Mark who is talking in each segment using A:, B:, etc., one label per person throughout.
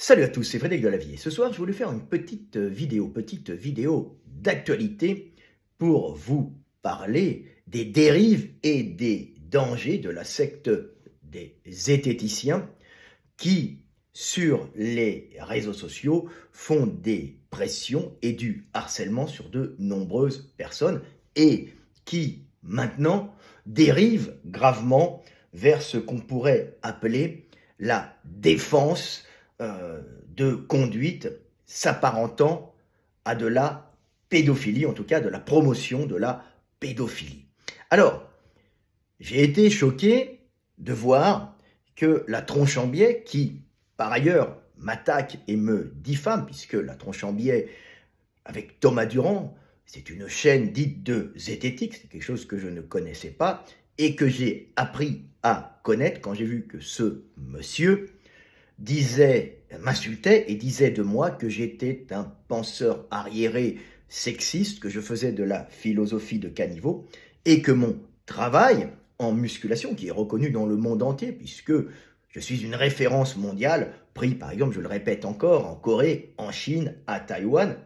A: Salut à tous, c'est Frédéric Delavier. Ce soir, je voulais faire une petite vidéo d'actualité pour vous parler des dérives et des dangers de la secte des zététiciens qui, sur les réseaux sociaux, font des pressions et du harcèlement sur de nombreuses personnes et qui, maintenant, dérivent gravement vers ce qu'on pourrait appeler la défense de conduite s'apparentant à de la pédophilie, en tout cas de la promotion de la pédophilie. Alors, j'ai été choqué de voir que la Tronche en Biais, qui par ailleurs m'attaque et me diffame, puisque la Tronche en Biais, avec Thomas Durand, c'est une chaîne dite de zététique, c'est quelque chose que je ne connaissais pas et que j'ai appris à connaître quand j'ai vu que ce monsieur m'insultait et disait de moi que j'étais un penseur arriéré sexiste, que je faisais de la philosophie de caniveau et que mon travail en musculation, qui est reconnu dans le monde entier, puisque je suis une référence mondiale, pris par exemple, je le répète encore, en Corée, en Chine, à Taïwan,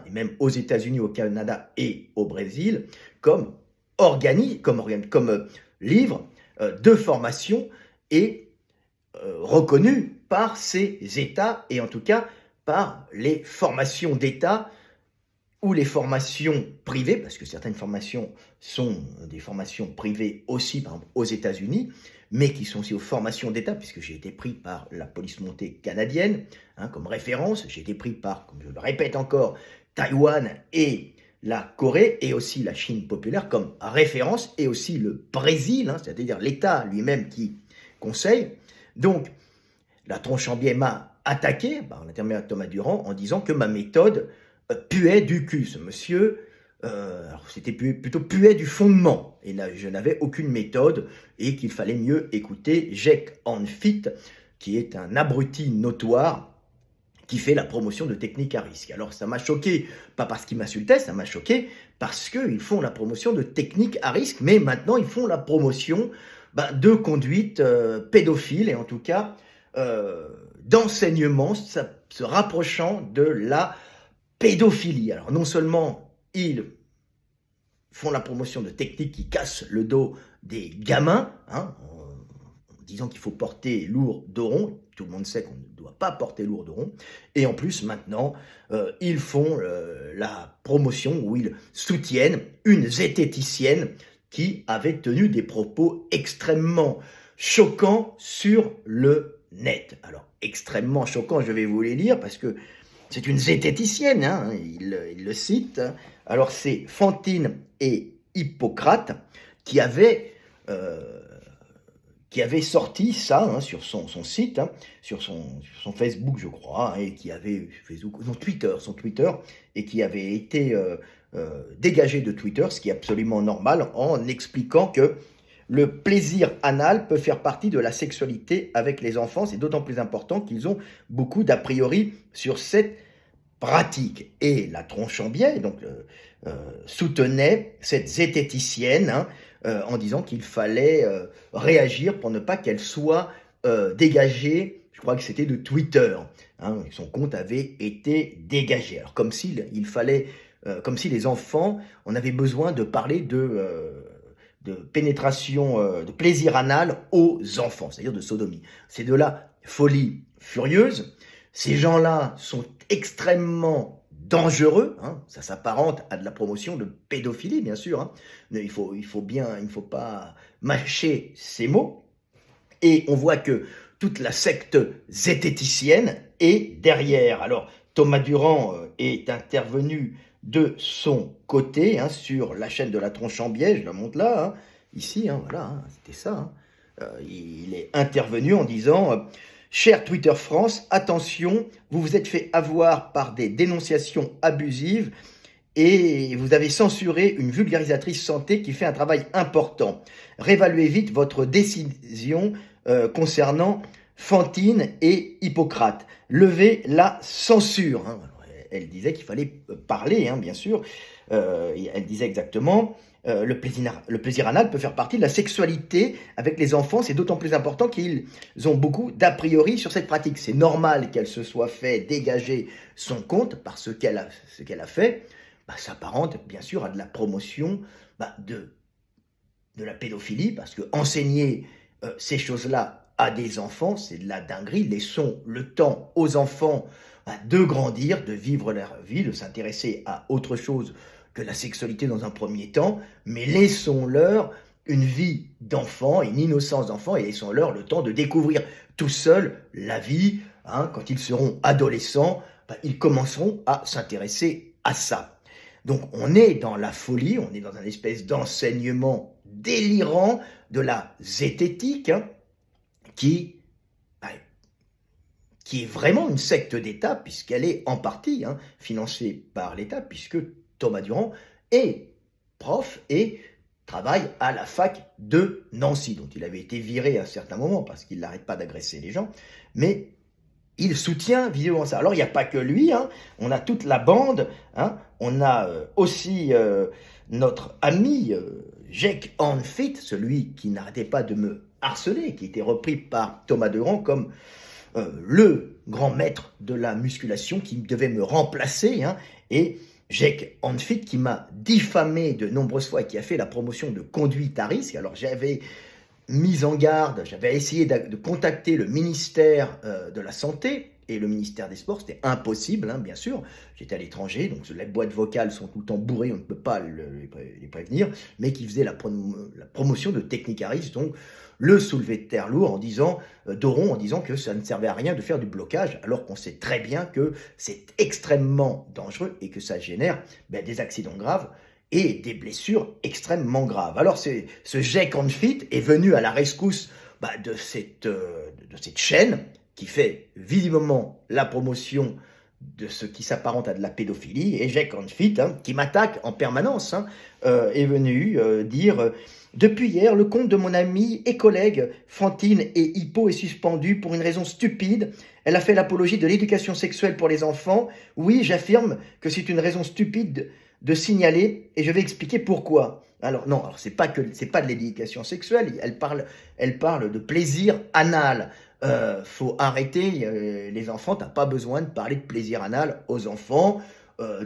A: et même aux États-Unis, au Canada et au Brésil, comme livre de formation et reconnu par ces États et en tout cas par les formations d'État ou les formations privées, parce que certaines formations sont des formations privées aussi, par exemple aux États-Unis, mais qui sont aussi aux formations d'État, puisque j'ai été pris par la police montée canadienne comme référence, j'ai été pris par, comme je le répète encore, Taïwan et la Corée et aussi la Chine populaire comme référence, et aussi le Brésil, c'est-à-dire l'État lui-même qui conseille. Donc, la Tronche en Biais m'a attaqué, par l'intermédiaire de Thomas Durand, en disant que ma méthode puait du cul. Ce monsieur, c'était plutôt puait du fondement. Et là, je n'avais aucune méthode et qu'il fallait mieux écouter Jack Hanfit, qui est un abruti notoire qui fait la promotion de techniques à risque. Alors ça m'a choqué, pas parce qu'il m'insultait, ça m'a choqué parce qu'ils font la promotion de techniques à risque, mais maintenant ils font la promotion de conduite pédophile, et en tout cas d'enseignement se rapprochant de la pédophilie. Alors non seulement ils font la promotion de techniques qui cassent le dos des gamins, en disant qu'il faut porter lourd dos rond. Tout le monde sait qu'on ne doit pas porter lourd dos rond. Et en plus, maintenant, ils font la promotion où ils soutiennent une zététicienne qui avait tenu des propos extrêmement choquants sur le net. Alors, extrêmement choquants, je vais vous les lire parce que c'est une zététicienne, il le cite. Alors, c'est Fantine et Hippocrate qui avaient sorti ça sur son site, sur son Facebook, je crois, et qui avait son Twitter, et qui avait été dégagé de Twitter, ce qui est absolument normal, en expliquant que le plaisir anal peut faire partie de la sexualité avec les enfants. C'est d'autant plus important qu'ils ont beaucoup d'a priori sur cette pratique. Et la Tronche en Biais donc soutenait cette zététicienne en disant qu'il fallait réagir pour ne pas qu'elle soit dégagée. Je crois que c'était de Twitter. Son compte avait été dégagé. Alors comme si les enfants, on avait besoin de parler de pénétration, de plaisir anal aux enfants, c'est-à-dire de sodomie. C'est de la folie furieuse. Ces gens-là sont extrêmement dangereux, ça s'apparente à de la promotion de pédophilie, bien sûr. Il faut pas mâcher ces mots. Et on voit que toute la secte zététicienne est derrière. Alors, Thomas Durand est intervenu de son côté sur la chaîne de la Tronche en Biais, je la montre là, ici, voilà, c'était ça. Il est intervenu en disant « Cher Twitter France, attention, vous vous êtes fait avoir par des dénonciations abusives et vous avez censuré une vulgarisatrice santé qui fait un travail important. Réévaluez vite votre décision concernant Fantine et Hippocrate. Levez la censure. » Elle disait qu'il fallait parler, bien sûr. Elle disait exactement le plaisir anal peut faire partie de la sexualité avec les enfants. C'est d'autant plus important qu'ils ont beaucoup d'a priori sur cette pratique. C'est normal qu'elle se soit fait dégager son compte par ce qu'elle a fait. S'apparente bien sûr à de la promotion de la pédophilie, parce que enseigner ces choses-là à des enfants, c'est de la dinguerie. Laissons le temps aux enfants de grandir, de vivre leur vie, de s'intéresser à autre chose que la sexualité dans un premier temps, mais laissons-leur une vie d'enfant, une innocence d'enfant, et laissons-leur le temps de découvrir tout seuls la vie. Quand ils seront adolescents, ils commenceront à s'intéresser à ça. Donc on est dans la folie, on est dans une espèce d'enseignement délirant de la zététique, qui est vraiment une secte d'État, puisqu'elle est en partie financée par l'État, puisque Thomas Durand est prof et travaille à la fac de Nancy, dont il avait été viré à un certain moment parce qu'il n'arrête pas d'agresser les gens, mais il soutient visiblement ça. Alors il n'y a pas que lui, on a toute la bande, on a aussi notre ami Jake Hanfit, celui qui n'arrêtait pas de me harceler, qui était repris par Thomas Durand comme le grand maître de la musculation qui devait me remplacer, et Jake Hanfit qui m'a diffamé de nombreuses fois et qui a fait la promotion de conduite à risque. Alors j'avais mis en garde, j'avais essayé de contacter le ministère de la Santé et le ministère des Sports, c'était impossible, bien sûr. J'étais à l'étranger, donc les boîtes vocales sont tout le temps bourrées, on ne peut pas les prévenir, mais qui faisait la promotion de Technicaris, donc le soulevé de terre lourd, en disant que ça ne servait à rien de faire du blocage, alors qu'on sait très bien que c'est extrêmement dangereux et que ça génère des accidents graves et des blessures extrêmement graves. Alors ce Jake Hanfit est venu à la rescousse de cette chaîne qui fait visiblement la promotion de ce qui s'apparente à de la pédophilie, et Jake Hanfit, qui m'attaque en permanence, est venu dire « Depuis hier, le compte de mon amie et collègue Fantine et Hippo est suspendu pour une raison stupide. Elle a fait l'apologie de l'éducation sexuelle pour les enfants. Oui, j'affirme que c'est une raison stupide de signaler, et je vais expliquer pourquoi. » Alors non, c'est pas de l'éducation sexuelle, elle parle de plaisir anal. Faut arrêter les enfants, t'as pas besoin de parler de plaisir anal aux enfants.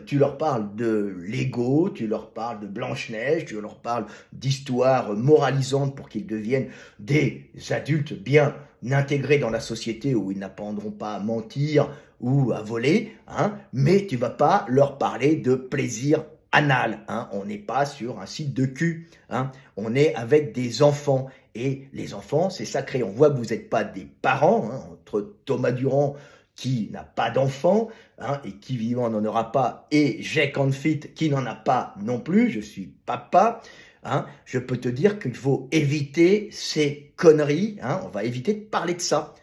A: Tu leur parles de Lego, tu leur parles de Blanche-Neige, tu leur parles d'histoires moralisantes pour qu'ils deviennent des adultes bien intégrés dans la société, où ils n'apprendront pas à mentir ou à voler, mais tu vas pas leur parler de plaisir anal. On n'est pas sur un site de cul, on est avec des enfants. Et les enfants, c'est sacré. On voit que vous n'êtes pas des parents, entre Thomas Durand, qui n'a pas d'enfant, et qui vivant n'en aura pas, et Jake Hanfit, qui n'en a pas non plus. Je suis papa. Je peux te dire qu'il faut éviter ces conneries. On va éviter de parler de ça.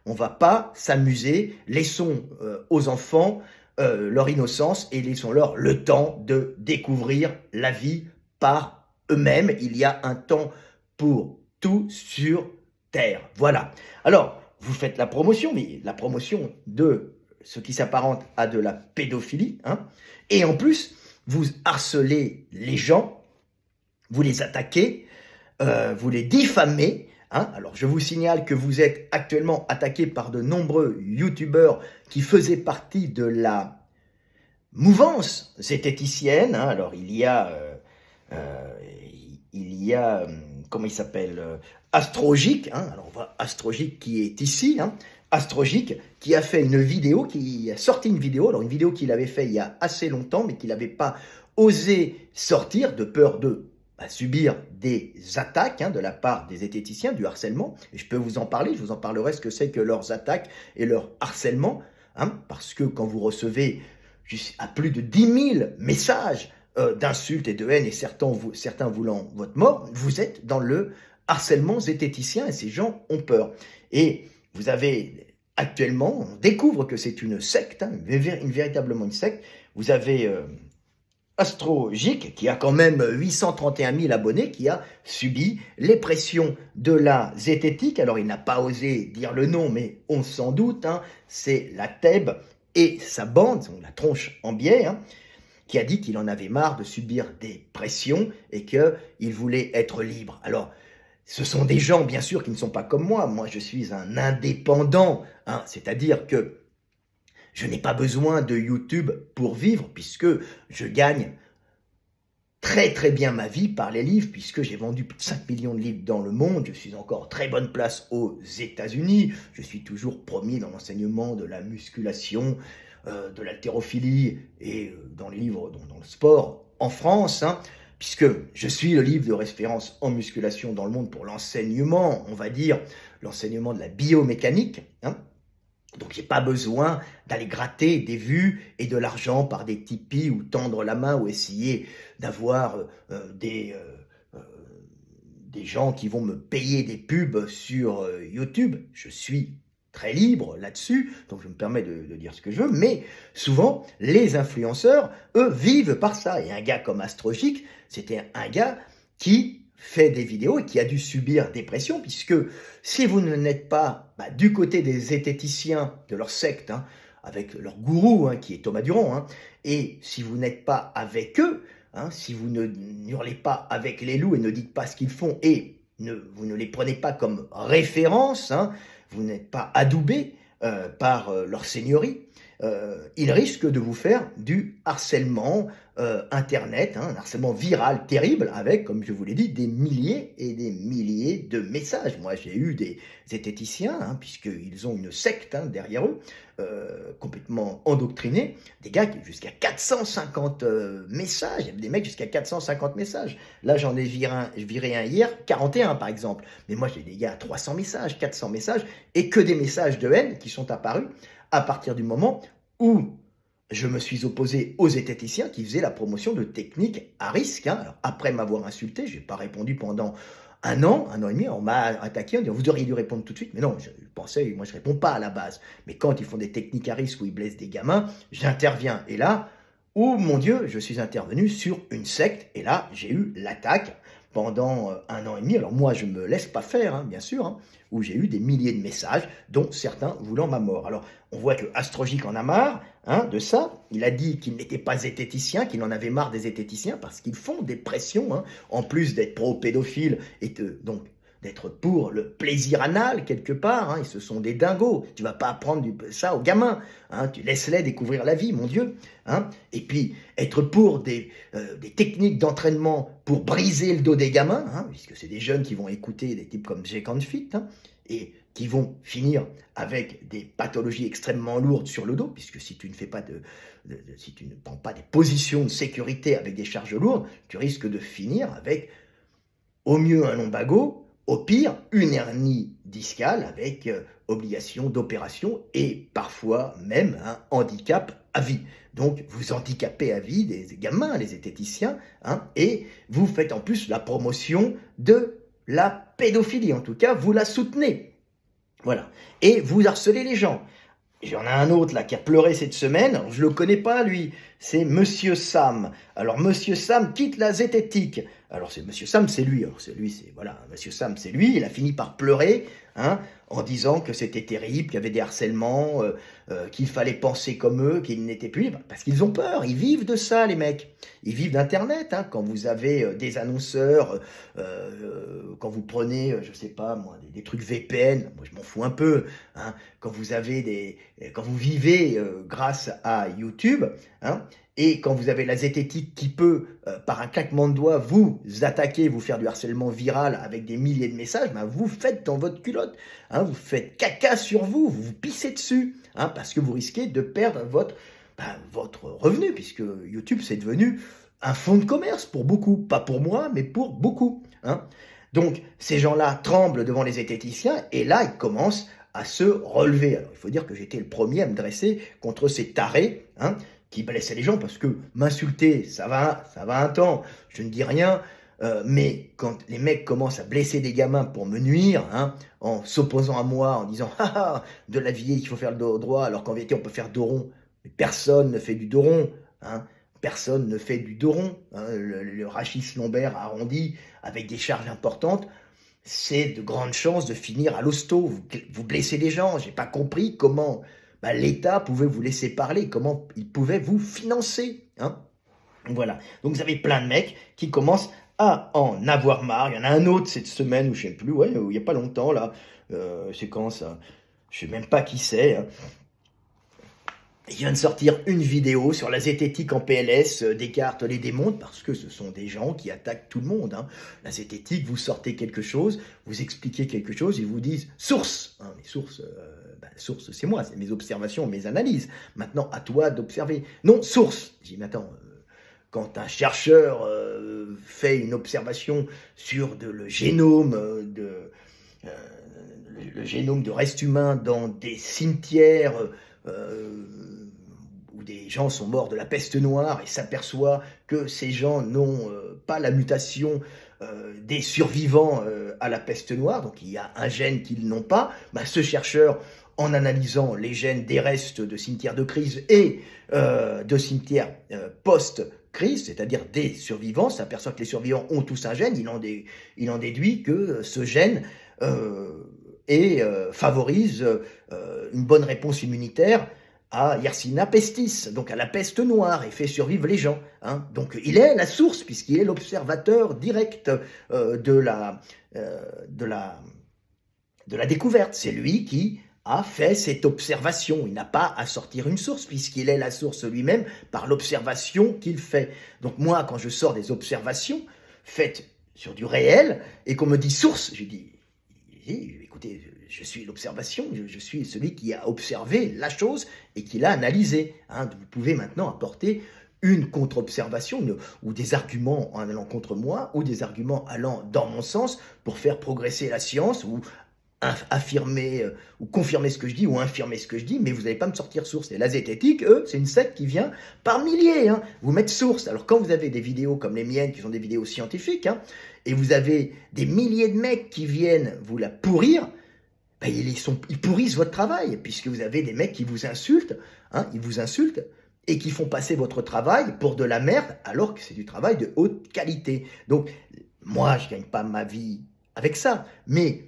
A: On va pas s'amuser. Laissons aux enfants leur innocence et laissons-leur le temps de découvrir la vie par eux-mêmes. Il y a un temps pour tout sur Terre. Voilà. Alors, vous faites la promotion, mais la promotion de ce qui s'apparente à de la pédophilie, et en plus, vous harcelez les gens, vous les attaquez, vous les diffamez. Alors, je vous signale que vous êtes actuellement attaqué par de nombreux youtubeurs qui faisaient partie de la mouvance zététicienne. Alors, il y a comment il s'appelle, Astrogique, alors on voit Astrogique qui est ici, Astrogique qui a fait une vidéo, qui a sorti une vidéo, alors une vidéo qu'il avait fait il y a assez longtemps, mais qu'il n'avait pas osé sortir de peur de subir des attaques de la part des zététiciens, du harcèlement. Et je peux vous en parler, je vous en parlerai ce que c'est que leurs attaques et leur harcèlement, parce que quand vous recevez à plus de 10 000 messages d'insultes et de haine, et certains voulant votre mort, vous êtes dans le harcèlement zététicien, et ces gens ont peur. Et vous avez actuellement, on découvre que c'est une secte, véritablement une secte. Vous avez Astrogique, qui a quand même 831 000 abonnés, qui a subi les pressions de la zététique. Alors il n'a pas osé dire le nom, mais on s'en doute, c'est la Thèbes et sa bande, la tronche en biais, qui a dit qu'il en avait marre de subir des pressions et qu'il voulait être libre. Alors, ce sont des gens, bien sûr, qui ne sont pas comme moi. Moi, je suis un indépendant, hein, c'est-à-dire que je n'ai pas besoin de YouTube pour vivre, puisque je gagne très très bien ma vie par les livres, puisque j'ai vendu plus de 5 millions de livres dans le monde, je suis encore en très bonne place aux États-Unis, je suis toujours premier dans l'enseignement de la musculation, de l'haltérophilie et dans les livres, dans le sport en France, hein, puisque je suis le livre de référence en musculation dans le monde pour l'enseignement, on va dire, l'enseignement de la biomécanique, hein. Donc, j'ai pas besoin d'aller gratter des vues et de l'argent par des Tipeee ou tendre la main ou essayer d'avoir des gens qui vont me payer des pubs sur YouTube. Je suis très libre là-dessus, donc je me permets de dire ce que je veux, mais souvent, les influenceurs, eux, vivent par ça. Et un gars comme Astrochic, c'était un gars qui fait des vidéos et qui a dû subir des pressions, puisque si vous n'êtes pas du côté des zététiciens de leur secte, hein, avec leur gourou, hein, qui est Thomas Duron, hein, et si vous n'êtes pas avec eux, hein, si vous ne hurlez pas avec les loups et ne dites pas ce qu'ils font, et vous ne les prenez pas comme référence, hein, vous n'êtes pas adoubé par leur seigneurie, ils risquent de vous faire du harcèlement Internet, hein, un harcèlement viral terrible avec, comme je vous l'ai dit, des milliers et des milliers de messages. Moi, j'ai eu des zététiciens, hein, puisqu'ils ont une secte hein, derrière eux, complètement endoctrinés, des gars qui jusqu'à 450 messages, il y avait des mecs jusqu'à 450 messages. Là, j'en ai viré un hier, 41 par exemple. Mais moi, j'ai des gars à 300 messages, 400 messages, et que des messages de haine qui sont apparus à partir du moment où je me suis opposé aux zététiciens qui faisaient la promotion de techniques à risque. Hein. Alors, après m'avoir insulté, je n'ai pas répondu pendant un an et demi. On m'a attaqué, on dit vous auriez dû répondre tout de suite. Mais non, je pensais, moi je ne réponds pas à la base. Mais quand ils font des techniques à risque où ils blessent des gamins, j'interviens. Et là, oh mon Dieu, je suis intervenu sur une secte. Et là, j'ai eu l'attaque pendant un an et demi. Alors moi, je ne me laisse pas faire, hein, bien sûr, hein, où j'ai eu des milliers de messages, dont certains voulant ma mort. Alors, on voit que Astrogic en a marre hein, de ça. Il a dit qu'il n'était pas zététicien, qu'il en avait marre des zététiciens, parce qu'ils font des pressions, hein, en plus d'être pro-pédophile, et donc d'être pour le plaisir anal, quelque part. Hein, ce sont des dingos. Tu vas pas apprendre ça aux gamins. Hein, tu laisses-les découvrir la vie, mon Dieu. Hein. Et puis, être pour des techniques d'entraînement pour briser le dos des gamins, hein, puisque c'est des jeunes qui vont écouter des types comme Jay Canfield, hein, et qui vont finir avec des pathologies extrêmement lourdes sur le dos, puisque si tu ne fais pas si tu ne prends pas des positions de sécurité avec des charges lourdes, tu risques de finir avec, au mieux, un lombago, au pire, une hernie discale avec obligation d'opération et parfois même un handicap à vie. Donc, vous handicapez à vie des gamins, les zététiciens, hein, et vous faites en plus la promotion de la pédophilie. En tout cas, vous la soutenez. Voilà. Et vous harcelez les gens. J'en ai un autre là qui a pleuré cette semaine, je le connais pas lui, c'est Monsieur Sam. Alors Monsieur Sam quitte la zététique. Alors c'est Monsieur Sam, c'est lui. Alors c'est lui, c'est voilà, Monsieur Sam, c'est lui. Il a fini par pleurer, hein, en disant que c'était terrible, qu'il y avait des harcèlements, qu'il fallait penser comme eux, qu'ils n'étaient plus libres. Parce qu'ils ont peur, ils vivent de ça, les mecs. Ils vivent d'Internet. Hein, quand vous avez des annonceurs, quand vous prenez, je sais pas moi, des trucs VPN, moi je m'en fous un peu. Hein, quand vous vivez grâce à YouTube, hein, et quand vous avez la zététique qui peut, par un claquement de doigts, vous attaquer, vous faire du harcèlement viral avec des milliers de messages, ben vous faites dans votre culotte, hein, vous faites caca sur vous, vous vous pissez dessus, hein, parce que vous risquez de perdre votre revenu, puisque YouTube c'est devenu un fonds de commerce pour beaucoup, pas pour moi, mais pour beaucoup. Hein. Donc ces gens-là tremblent devant les zététiciens, et là ils commencent à se relever. Alors il faut dire que j'étais le premier à me dresser contre ces tarés, hein, qui blessaient les gens, parce que m'insulter, ça va un temps, je ne dis rien, mais quand les mecs commencent à blesser des gamins pour me nuire, hein, en s'opposant à moi, en disant « Ah ah, de la vieille, il faut faire le dos droit, alors qu'en vérité, on peut faire dos rond. » Mais personne ne fait du dos rond, hein, personne ne fait du dos rond. Hein, le rachis lombaire arrondi, avec des charges importantes, c'est de grandes chances de finir à l'hosto. Vous blessez les gens, j'ai pas compris comment l'État pouvait vous laisser parler, comment il pouvait vous financer. Hein. Voilà. Donc vous avez plein de mecs qui commencent à en avoir marre. Il y en a un autre cette semaine, ou je sais plus, ouais, il y a pas longtemps là. C'est quand ça? Je sais même pas qui c'est, hein. Il vient de sortir une vidéo sur la zététique en PLS, Descartes les démonte, parce que ce sont des gens qui attaquent tout le monde, hein. La zététique, vous sortez quelque chose, vous expliquez quelque chose, ils vous disent source, hein, les sources, source c'est moi, c'est mes observations, mes analyses. Maintenant, à toi d'observer. Non, source. Je dis, mais attends, quand un chercheur fait une observation sur le génome euh, le génome de restes humains dans des cimetières où des gens sont morts de la peste noire et s'aperçoit que ces gens n'ont pas la mutation des survivants à la peste noire, donc il y a un gène qu'ils n'ont pas, bah, ce chercheur, en analysant les gènes des restes de cimetières de crise et de cimetières post-crise, c'est-à-dire des survivants, s'aperçoit que les survivants ont tous un gène, il en déduit que ce gène favorise une bonne réponse immunitaire à Yersinia pestis, donc à la peste noire, et fait survivre les gens, hein. Donc il est la source, puisqu'il est l'observateur direct de la découverte. C'est lui qui a fait cette observation. Il n'a pas à sortir une source, puisqu'il est la source lui-même par l'observation qu'il fait. Donc moi, quand je sors des observations faites sur du réel, et qu'on me dit source, je dis, écoutez, je suis l'observation, je suis celui qui a observé la chose et qui l'a analysée, hein. Vous pouvez maintenant apporter une contre-observation ou des arguments en allant contre moi ou des arguments allant dans mon sens pour faire progresser la science ou affirmer ou confirmer ce que je dis ou infirmer ce que je dis, mais vous n'allez pas me sortir source. Et la zététique, eux, c'est une secte qui vient par milliers, hein, vous mettre source. Alors quand vous avez des vidéos comme les miennes, qui sont des vidéos scientifiques, hein, et vous avez des milliers de mecs qui viennent vous la pourrir, ben ils pourrissent votre travail, puisque vous avez des mecs qui vous insultent, hein, ils vous insultent, et qui font passer votre travail pour de la merde, alors que c'est du travail de haute qualité. Donc, moi, je ne gagne pas ma vie avec ça, mais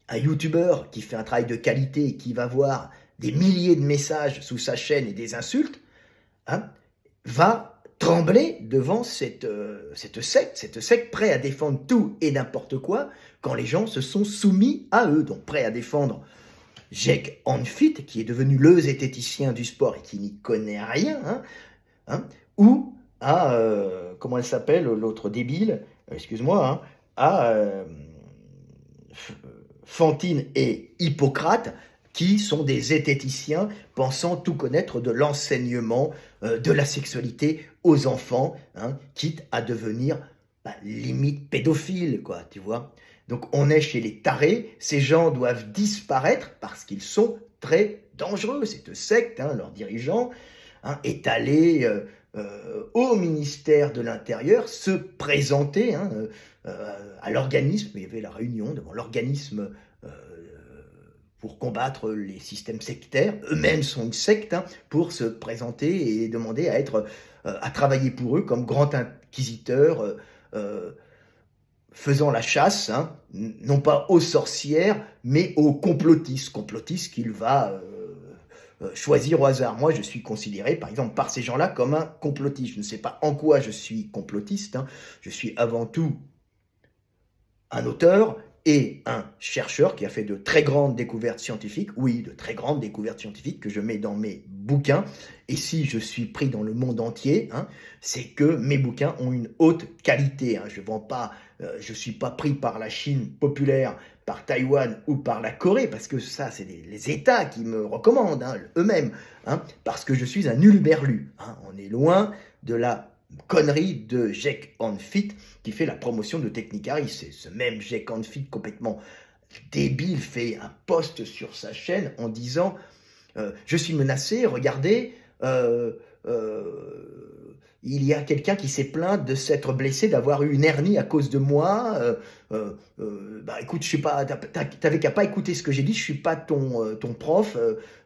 A: un youtubeur qui fait un travail de qualité et qui va voir des milliers de messages sous sa chaîne et des insultes, hein, va trembler devant cette secte prêt à défendre tout et n'importe quoi quand les gens se sont soumis à eux, donc prêt à défendre Jake Onfit, qui est devenu le zététicien du sport et qui n'y connaît rien, hein, ou à, comment elle s'appelle, l'autre débile, excuse-moi, hein, à Fantine et Hippocrate, qui sont des zététiciens pensant tout connaître de l'enseignement de la sexualité aux enfants, hein, quitte à devenir limite pédophile, quoi, tu vois. Donc on est chez les tarés, ces gens doivent disparaître parce qu'ils sont très dangereux. Cette secte, hein, leurs dirigeants, hein, est allé au ministère de l'Intérieur se présenter, hein, à l'organisme, il y avait la réunion devant l'organisme pour combattre les systèmes sectaires, eux-mêmes sont une secte, hein, pour se présenter et demander à travailler pour eux comme grand inquisiteur, faisant la chasse, hein, non pas aux sorcières, mais aux complotistes qu'il va choisir au hasard. Moi, je suis considéré, par exemple, par ces gens-là comme un complotiste. Je ne sais pas en quoi je suis complotiste, hein. Je suis avant tout un auteur et un chercheur qui a fait de très grandes découvertes scientifiques, oui, de très grandes découvertes scientifiques que je mets dans mes bouquins. Et si je suis pris dans le monde entier, hein, c'est que mes bouquins ont une haute qualité, hein. Je suis pas pris par la Chine populaire, par Taïwan ou par la Corée, parce que ça, c'est les États qui me recommandent, hein, eux-mêmes, hein, parce que je suis un huluberlu, hein. On est loin de la connerie de Jake Onfit qui fait la promotion de Technicaris. C'est ce même Jake Onfit complètement débile fait un post sur sa chaîne en disant je suis menacé, regardez, il y a quelqu'un qui s'est plaint de s'être blessé, d'avoir eu une hernie à cause de moi. Écoute, je sais pas, t'avais qu'à pas écouter ce que j'ai dit, je suis pas ton prof,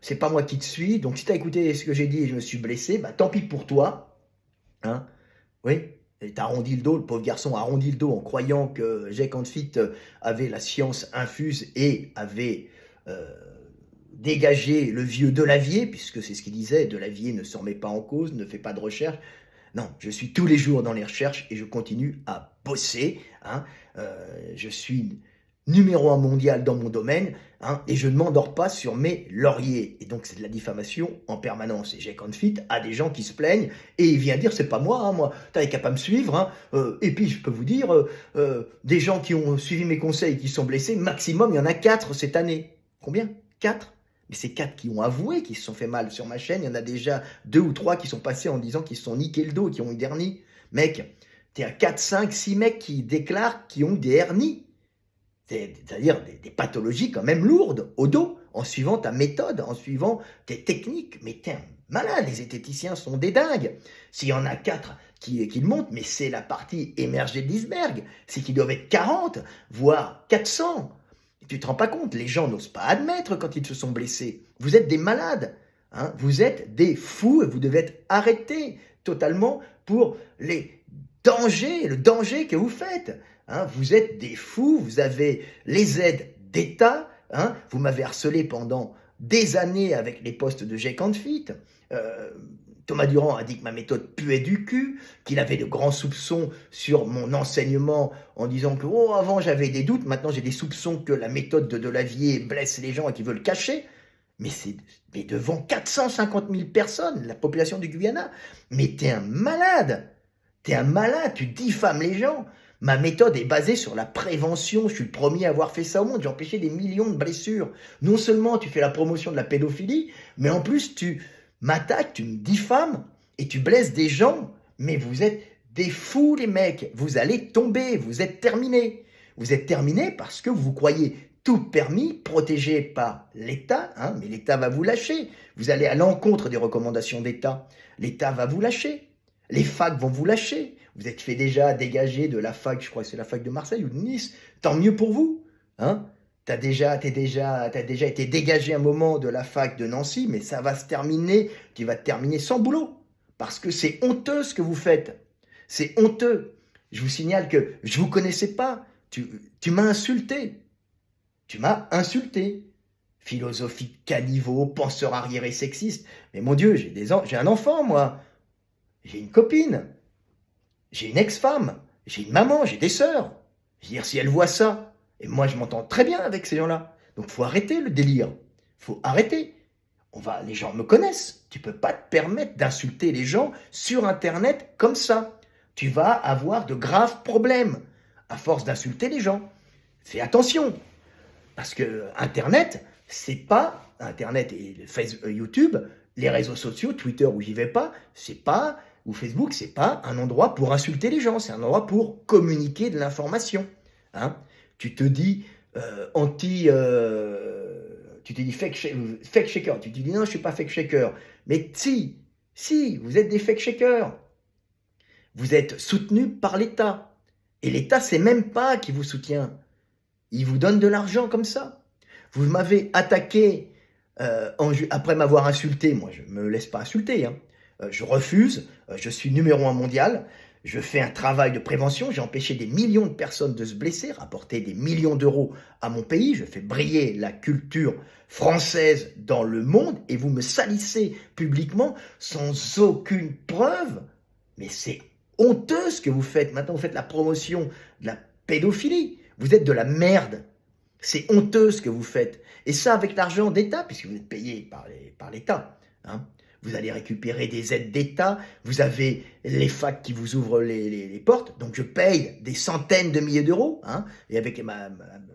A: c'est pas moi qui te suis, donc si t'as écouté ce que j'ai dit et je me suis blessé, tant pis pour toi, hein. Oui, et t'as arrondi le dos, le pauvre garçon a arrondi le dos en croyant que Jake Onfit avait la science infuse et avait dégagé le vieux Delavier, puisque c'est ce qu'il disait, Delavier ne s'en met pas en cause, ne fait pas de recherche, Non, je suis tous les jours dans les recherches et je continue à bosser, hein. Je suis numéro 1 mondial dans mon domaine, hein, et je ne m'endors pas sur mes lauriers. Et donc, c'est de la diffamation en permanence. Et Jay Confit a des gens qui se plaignent et il vient dire, c'est pas moi, hein, moi, t'as qu'à pas me suivre. Hein. Et puis, je peux vous dire, des gens qui ont suivi mes conseils et qui sont blessés, maximum, il y en a 4 cette année. Combien? 4? Mais c'est 4 qui ont avoué qu'ils se sont fait mal sur ma chaîne. Il y en a déjà 2 ou 3 qui sont passés en disant qu'ils se sont niqués le dos, qui ont eu des hernies. Mec, t'es à 4, 5, 6 mecs qui déclarent qu'ils ont eu des hernies. C'est-à-dire des pathologies quand même lourdes au dos, en suivant ta méthode, en suivant tes techniques. Mais t'es un malade, les zététiciens sont des dingues. S'il y en a 4 qui le montent, mais c'est la partie émergée de l'iceberg. C'est qu'ils doivent être 40, voire 400. Tu te rends pas compte, les gens n'osent pas admettre quand ils se sont blessés. Vous êtes des malades, hein, vous êtes des fous et vous devez être arrêtés totalement pour les dangers, le danger que vous faites. Hein. Vous êtes des fous, vous avez les aides d'État, hein, vous m'avez harcelé pendant des années avec les postes de Jay Confit. Thomas Durand a dit que ma méthode puait du cul, qu'il avait de grands soupçons sur mon enseignement en disant que avant j'avais des doutes, maintenant j'ai des soupçons que la méthode de Delavier blesse les gens et qu'ils veulent cacher. Mais c'est devant 450 000 personnes, la population du Guyana. Mais t'es un malade, tu diffames les gens. Ma méthode est basée sur la prévention. Je suis le premier à avoir fait ça au monde. J'ai empêché des millions de blessures. Non seulement tu fais la promotion de la pédophilie, mais en plus tu m'attaques, tu me diffames et tu blesses des gens. Mais vous êtes des fous, les mecs. Vous allez tomber, vous êtes terminés. Vous êtes terminés parce que vous croyez tout permis, protégé par l'État, hein, mais l'État va vous lâcher. Vous allez à l'encontre des recommandations d'État. L'État va vous lâcher. Les facs vont vous lâcher. Vous êtes fait déjà dégager de la fac, je crois que c'est la fac de Marseille ou de Nice. Tant mieux pour vous. Hein. T'as déjà été dégagé un moment de la fac de Nancy, mais ça va se terminer, tu vas te terminer sans boulot. Parce que c'est honteux ce que vous faites. C'est honteux. Je vous signale que je ne vous connaissais pas. Tu m'as insulté. Tu m'as insulté. Philosophique caniveau, penseur arriéré sexiste. Mais mon Dieu, j'ai un enfant, moi. J'ai une copine. J'ai une ex-femme. J'ai une maman, j'ai des sœurs. Je veux dire, si elles voient ça, et moi je m'entends très bien avec ces gens-là. Donc il faut arrêter le délire. Il faut arrêter. Les gens me connaissent. Tu ne peux pas te permettre d'insulter les gens sur Internet comme ça. Tu vas avoir de graves problèmes à force d'insulter les gens. Fais attention. Parce que Internet, c'est pas Internet et YouTube, les réseaux sociaux, Twitter où j'y vais pas, c'est pas, ou Facebook, c'est pas un endroit pour insulter les gens, c'est un endroit pour communiquer de l'information. Hein. Tu te dis tu te dis fake shaker, tu te dis non, je suis pas fake shaker. Mais si, vous êtes des fake shakers. Vous êtes soutenus par l'État. Et l'État, c'est même pas qui vous soutient. Il vous donne de l'argent comme ça. Vous m'avez attaqué après m'avoir insulté. Moi, je ne me laisse pas insulter. Hein. Je refuse. Je suis numéro 1 mondial. Je fais un travail de prévention. J'ai empêché des millions de personnes de se blesser, rapporté des millions d'euros à mon pays. Je fais briller la culture française dans le monde. Et vous me salissez publiquement sans aucune preuve. Mais c'est honteux ce que vous faites. Maintenant, vous faites la promotion de la pédophilie. Vous êtes de la merde. C'est honteux ce que vous faites. Et ça avec l'argent d'État, puisque vous êtes payé par l'État. Hein. Vous allez récupérer des aides d'État. Vous avez les facs qui vous ouvrent les portes. Donc je paye des centaines de milliers d'euros. Hein, et avec ma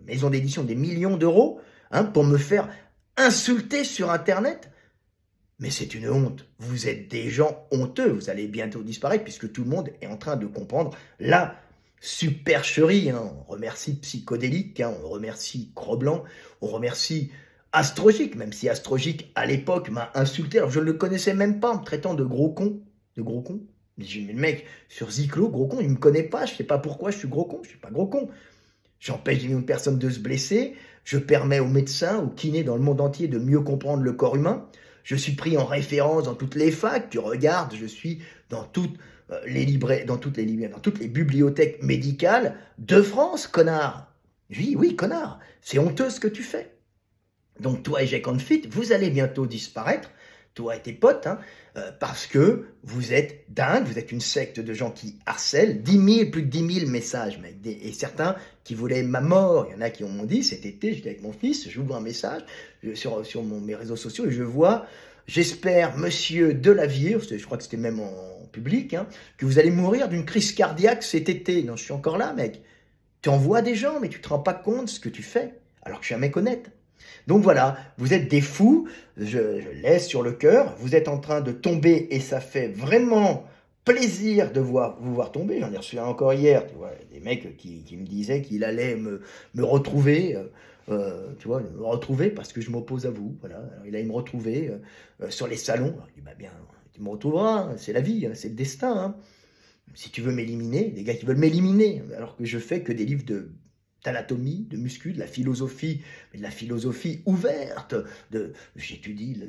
A: maison d'édition, des millions d'euros. Hein, pour me faire insulter sur Internet. Mais c'est une honte. Vous êtes des gens honteux. Vous allez bientôt disparaître puisque tout le monde est en train de comprendre la supercherie. Hein. On remercie Psychodélique, hein. On remercie Cro-Blanc, on remercie Astrogique, même si Astrogique, à l'époque, m'a insulté. Alors je ne le connaissais même pas en me traitant de gros con. De gros con. Mais j'ai mis le mec sur Ziklo, gros con, il ne me connaît pas. Je ne sais pas pourquoi je suis gros con. Je ne suis pas gros con. J'empêche des millions de personnes de se blesser. Je permets aux médecins, aux kinés dans le monde entier de mieux comprendre le corps humain. Je suis pris en référence dans toutes les facs. Tu regardes, je suis dans toutes dans toutes les bibliothèques médicales de France, connard. Oui, connard. C'est honteux ce que tu fais. Donc toi et Jay Confit, vous allez bientôt disparaître toi et tes potes, hein, parce que vous êtes dingue, vous êtes une secte de gens qui harcèlent, 10 000, plus de 10 000 messages, mec, et certains qui voulaient ma mort. Il y en a qui m'ont dit, cet été, j'étais avec mon fils, j'ouvre un message sur mes réseaux sociaux et je vois, j'espère, monsieur Delavier, je crois que c'était même en public, hein, que vous allez mourir d'une crise cardiaque cet été. Non, je suis encore là, mec. Tu envoies des gens, mais tu te rends pas compte de ce que tu fais, alors que je suis un mec honnête. Donc voilà, vous êtes des fous, je laisse sur le cœur, vous êtes en train de tomber et ça fait vraiment plaisir de vous voir tomber. J'en ai reçu un encore hier, tu vois, des mecs qui me disaient qu'il allait me retrouver, tu vois, me retrouver parce que je m'oppose à vous. Voilà, alors, il allait me retrouver sur les salons. Alors, il dit, bah bien, tu me retrouveras, hein, c'est la vie, hein, c'est le destin. Hein. Si tu veux m'éliminer, les gars qui veulent m'éliminer, alors que je fais que des livres d'anatomie, de muscu, de la philosophie, mais de la philosophie ouverte, j'étudie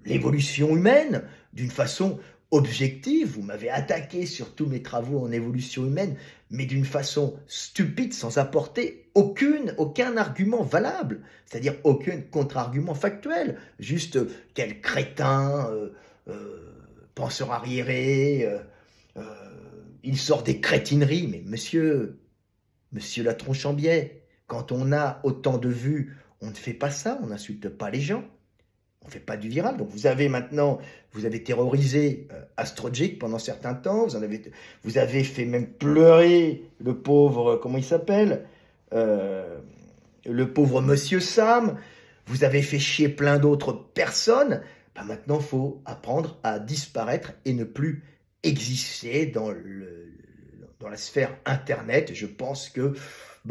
A: l'évolution humaine d'une façon objective. Vous m'avez attaqué sur tous mes travaux en évolution humaine, mais d'une façon stupide, sans apporter aucun argument valable, c'est-à-dire aucun contre-argument factuel, juste quel crétin, penseur arriéré, euh, il sort des crétineries, mais monsieur la tronche en biais, quand on a autant de vues, on ne fait pas ça, on n'insulte pas les gens, on ne fait pas du viral. Donc vous avez terrorisé Astrojic pendant certains temps, vous avez fait même pleurer le pauvre, comment il s'appelle, le pauvre Monsieur Sam, vous avez fait chier plein d'autres personnes. Bah maintenant, il faut apprendre à disparaître et ne plus exister dans la sphère Internet. Je pense que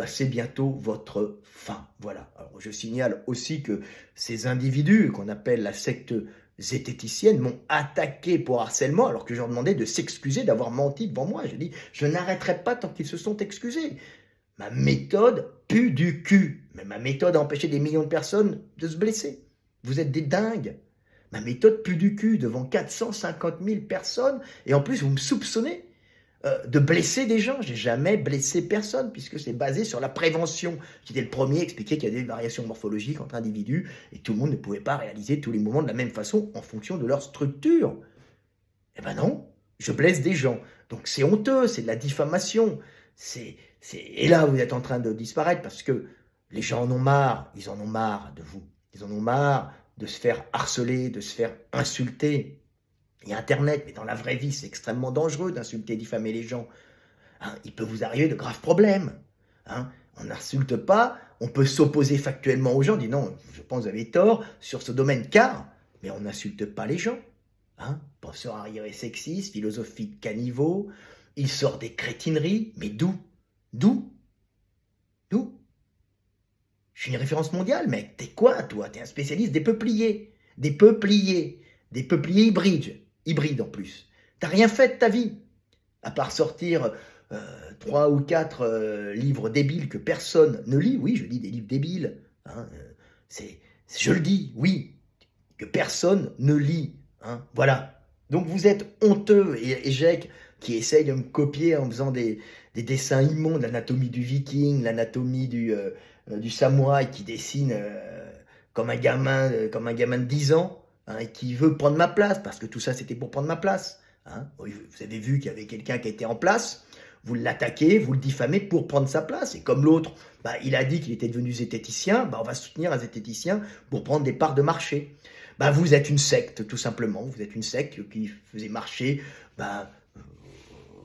A: c'est bientôt votre fin. Voilà. Alors, je signale aussi que ces individus qu'on appelle la secte zététicienne m'ont attaqué pour harcèlement alors que je leur demandais de s'excuser d'avoir menti devant moi. Je dis, je n'arrêterai pas tant qu'ils se sont excusés. Ma méthode pue du cul. Mais ma méthode a empêché des millions de personnes de se blesser. Vous êtes des dingues. Ma méthode pue du cul devant 450 000 personnes. Et en plus, vous me soupçonnez de blesser des gens. J'ai jamais blessé personne puisque c'est basé sur la prévention. J'étais le premier à expliquer qu'il y a des variations morphologiques entre individus et tout le monde ne pouvait pas réaliser tous les mouvements de la même façon en fonction de leur structure. Eh ben non, je blesse des gens. Donc c'est honteux, c'est de la diffamation. Et là, vous êtes en train de disparaître parce que les gens en ont marre. Ils en ont marre de vous. Ils en ont marre de se faire harceler, de se faire insulter. Il y a Internet, mais dans la vraie vie, c'est extrêmement dangereux d'insulter, diffamer les gens. Hein, il peut vous arriver de graves problèmes. Hein. On n'insulte pas, on peut s'opposer factuellement aux gens, on dit non, je pense que vous avez tort sur ce domaine, car, mais on n'insulte pas les gens. Hein. Penseur arriéré sexiste, philosophie de caniveau, il sort des crétineries, mais d'où? D'où? D'où? Je suis une référence mondiale, mec. T'es quoi, toi? T'es un spécialiste des peupliers. Des peupliers hybrides en plus. T'as rien fait de ta vie, à part sortir 3 ou 4 livres débiles que personne ne lit. Oui, je lis des livres débiles. Hein, je le dis, oui, que personne ne lit. Hein, voilà. Donc vous êtes honteux et Jacques qui essaye de me copier en faisant des dessins immondes, l'anatomie du viking, l'anatomie du samouraï qui dessine comme un gamin de 10 ans, hein, et qui veut prendre ma place, parce que tout ça c'était pour prendre ma place. Hein. Vous avez vu qu'il y avait quelqu'un qui était en place, vous l'attaquez, vous le diffamez pour prendre sa place. Et comme l'autre, il a dit qu'il était devenu zététicien, on va soutenir un zététicien pour prendre des parts de marché. Vous êtes une secte, tout simplement. Vous êtes une secte qui faisait marcher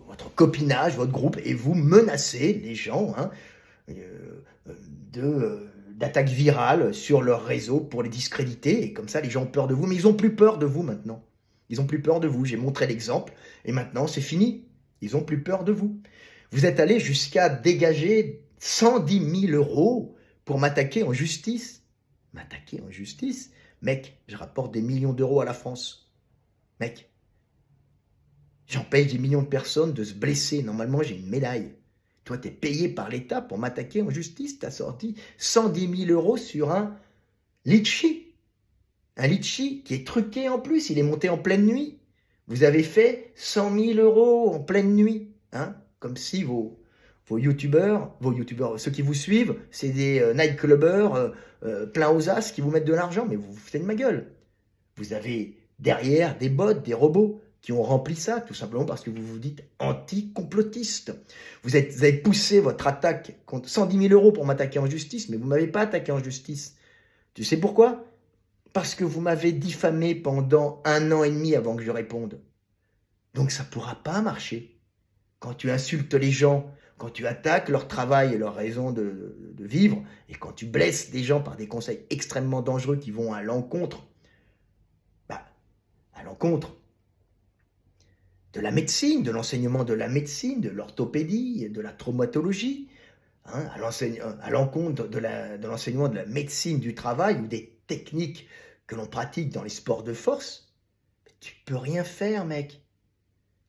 A: votre copinage, votre groupe, et vous menacez les gens, hein, d'attaques virales sur leur réseau pour les discréditer, et comme ça les gens ont peur de vous, mais ils n'ont plus peur de vous maintenant. Ils n'ont plus peur de vous, j'ai montré l'exemple, et maintenant c'est fini, ils n'ont plus peur de vous. Vous êtes allé jusqu'à dégager 110 000 € pour m'attaquer en justice. M'attaquer en justice? Mec, je rapporte des millions d'euros à la France. Mec, j'empêche des millions de personnes de se blesser, normalement j'ai une médaille. Toi, tu es payé par l'État pour m'attaquer en justice. Tu as sorti 110 000 € sur un litchi. Un litchi qui est truqué en plus. Il est monté en pleine nuit. Vous avez fait 100 000 € en pleine nuit. Hein, comme si vos youtubeurs, ceux qui vous suivent, c'est des nightclubbers plein aux as qui vous mettent de l'argent. Mais vous vous foutez de ma gueule. Vous avez derrière des bots, des robots qui ont rempli ça, tout simplement parce que vous vous dites anti-complotiste. Vous avez poussé votre attaque contre 110 000 € pour m'attaquer en justice, mais vous ne m'avez pas attaqué en justice. Tu sais pourquoi? Parce que vous m'avez diffamé pendant 1 an et demi avant que je réponde. Donc ça ne pourra pas marcher. Quand tu insultes les gens, quand tu attaques leur travail et leur raison de vivre, et quand tu blesses des gens par des conseils extrêmement dangereux qui vont à l'encontre, à l'encontre de la médecine, de l'enseignement de la médecine, de l'orthopédie, de la traumatologie, hein, à l'encontre de l'enseignement de la médecine du travail ou des techniques que l'on pratique dans les sports de force, tu peux rien faire, mec.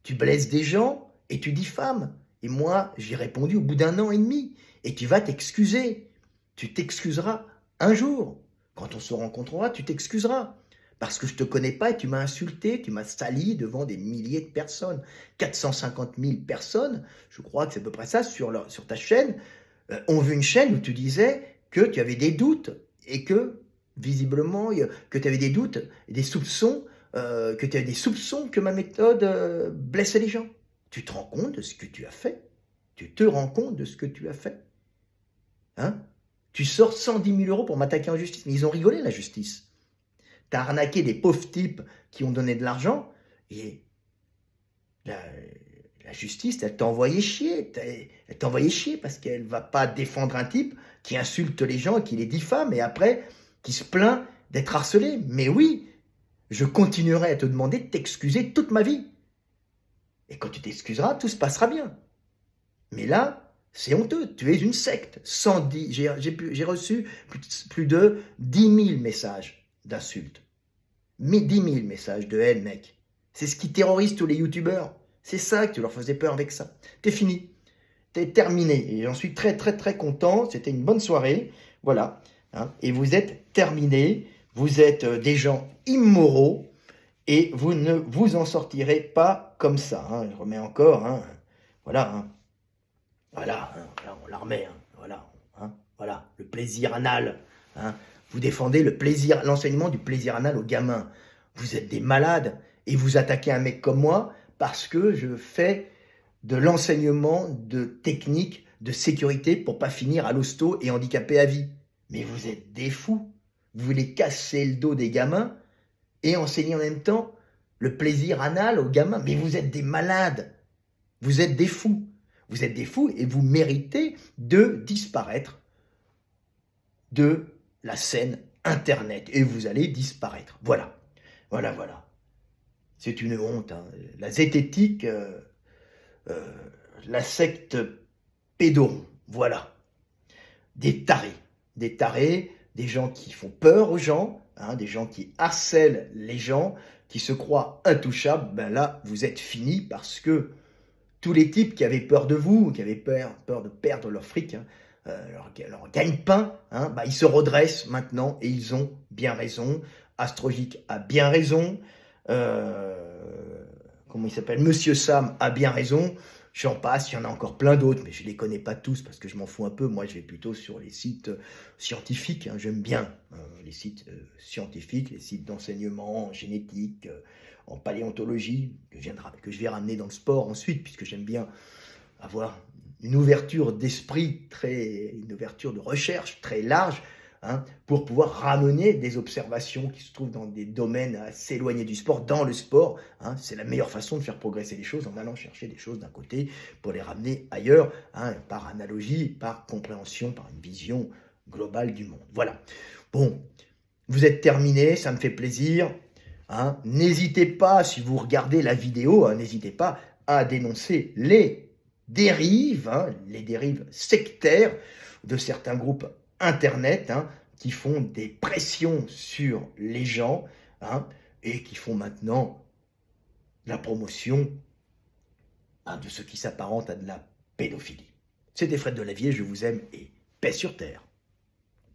A: Tu blesses des gens et tu diffames. Et moi, j'ai répondu au bout d'1 an et demi. Et tu vas t'excuser. Tu t'excuseras un jour. Quand on se rencontrera, tu t'excuseras. Parce que je ne te connais pas et tu m'as insulté, tu m'as sali devant des milliers de personnes. 450 000 personnes, je crois que c'est à peu près ça, sur ta chaîne, ont vu une chaîne où tu disais que tu avais des doutes et que, visiblement, que tu avais des doutes et des soupçons, que ma méthode blessait les gens. Tu te rends compte de ce que tu as fait? Tu te rends compte de ce que tu as fait? Hein? Tu sors 110 000 € pour m'attaquer en justice. Mais ils ont rigolé, la justice. T'as arnaqué des pauvres types qui ont donné de l'argent et la justice, elle t'a envoyé chier. Elle t'a envoyé chier parce qu'elle ne va pas défendre un type qui insulte les gens, qui les diffame et après qui se plaint d'être harcelé. Mais oui, je continuerai à te demander de t'excuser toute ma vie. Et quand tu t'excuseras, tout se passera bien. Mais là, c'est honteux. Tu es une secte. J'ai reçu plus de 10 000 messages d'insultes. 10 000 messages de haine, mec. C'est ce qui terrorise tous les youtubeurs. C'est ça que tu leur faisais peur avec ça. T'es fini. T'es terminé. Et j'en suis très, très, très content. C'était une bonne soirée. Voilà. Hein. Et vous êtes terminés. Vous êtes des gens immoraux. Et vous ne vous en sortirez pas comme ça. Hein. Je remets encore. Hein. Voilà. Hein. Voilà. Hein. Voilà. On la remet. Hein. Voilà. Hein. Voilà. Le plaisir anal. Hein. Vous défendez l'enseignement du plaisir anal aux gamins. Vous êtes des malades et vous attaquez un mec comme moi parce que je fais de l'enseignement de techniques de sécurité pour pas finir à l'hosto et handicapé à vie. Mais vous êtes des fous. Vous voulez casser le dos des gamins et enseigner en même temps le plaisir anal aux gamins. Mais vous êtes des malades. Vous êtes des fous. Vous êtes des fous et vous méritez de disparaître de la scène Internet et vous allez disparaître. Voilà, voilà, voilà. C'est une honte. Hein. La zététique, la secte pédoron. Voilà. Des tarés, des gens qui font peur aux gens, hein, des gens qui harcèlent les gens, qui se croient intouchables. Ben là, vous êtes finis parce que tous les types qui avaient peur de vous, qui avaient peur de perdre leur fric, hein, leur gagne-pain, hein, bah, ils se redressent maintenant et ils ont bien raison. Astrogique a bien raison. Comment il s'appelle? Monsieur Sam a bien raison. J'en passe, il y en a encore plein d'autres, mais je ne les connais pas tous parce que je m'en fous un peu. Moi, je vais plutôt sur les sites scientifiques. Hein, j'aime bien les sites scientifiques, les sites d'enseignement en génétique, en paléontologie, que je vais ramener dans le sport ensuite, puisque j'aime bien avoir une ouverture d'esprit, une ouverture de recherche très large, hein, pour pouvoir ramener des observations qui se trouvent dans des domaines assez éloignés du sport, dans le sport. Hein. C'est la meilleure façon de faire progresser les choses, en allant chercher des choses d'un côté pour les ramener ailleurs, hein, par analogie, par compréhension, par une vision globale du monde. Voilà. Bon, vous êtes terminés, ça me fait plaisir. Hein. N'hésitez pas, si vous regardez la vidéo, hein, n'hésitez pas à dénoncer les dérives, hein, les dérives sectaires de certains groupes Internet, hein, qui font des pressions sur les gens, hein, et qui font maintenant la promotion, hein, de ce qui s'apparente à de la pédophilie. C'était Fred Delavier, je vous aime et paix sur terre.